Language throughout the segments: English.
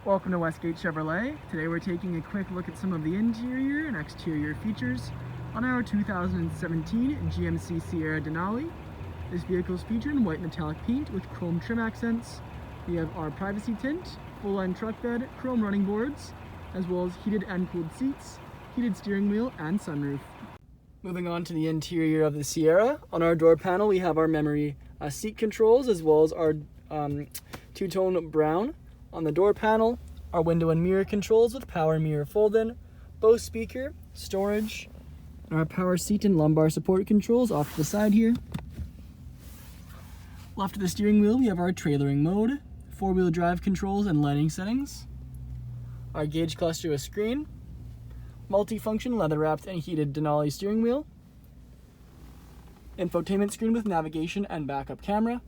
Welcome to Westgate Chevrolet. Today we're taking a quick look at some of the interior and exterior features on our 2017 GMC Sierra Denali. This vehicle is featured in white metallic paint with chrome trim accents. We have our privacy tint, full-line truck bed, chrome running boards, as well as heated and cooled seats, heated steering wheel, and sunroof. Moving on to the interior of the Sierra, on our door panel we have our memory seat controls as well as our two-tone brown. On the door panel, our window and mirror controls with power mirror fold-in, Bose speaker, storage, and our power seat and lumbar support controls off to the side here. Left of the steering wheel, we have our trailering mode, four-wheel drive controls and lighting settings, our gauge cluster with screen, multi-function leather-wrapped and heated Denali steering wheel, infotainment screen with navigation and backup camera.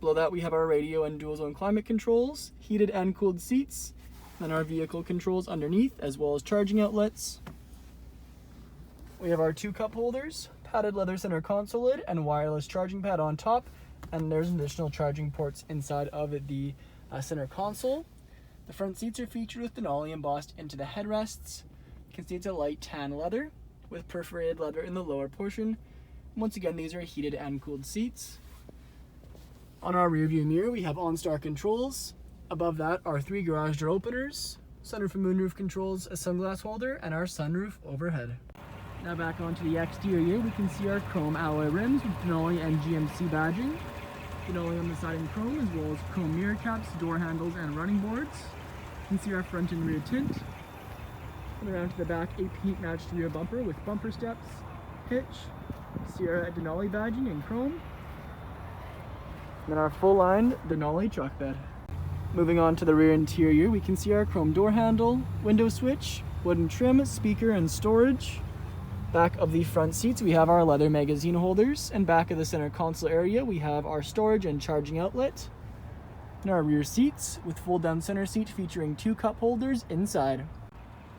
Below that we have our radio and dual zone climate controls, heated and cooled seats, and our vehicle controls underneath, as well as charging outlets. We have our two cup holders, padded leather center console lid, and wireless charging pad on top, and there's additional charging ports inside of the center console. The front seats are featured with Denali embossed into the headrests. You can see it's a light tan leather with perforated leather in the lower portion. Once again, these are heated and cooled seats. On our rear view mirror, we have OnStar controls. Above that are three garage door openers, sunroof and moonroof controls, a sunglass holder, and our sunroof overhead. Now back onto the exterior, we can see our chrome alloy rims with Denali and GMC badging. Denali on the side in chrome, as well as chrome mirror caps, door handles, and running boards. You can see our front and rear tint. And around to the back, a paint matched rear bumper with bumper steps, hitch, Sierra Denali badging in chrome. And then our full-line Denali truck bed. Moving on to the rear interior, we can see our chrome door handle, window switch, wooden trim, speaker, and storage. Back of the front seats, we have our leather magazine holders, and back of the center console area, we have our storage and charging outlet. And our rear seats with fold-down center seat featuring two cup holders inside.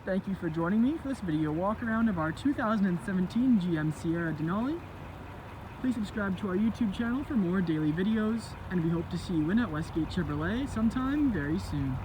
Thank you for joining me for this video walk around of our 2017 GM Sierra Denali. Please subscribe to our YouTube channel for more daily videos, and we hope to see you in at Westgate Chevrolet sometime very soon.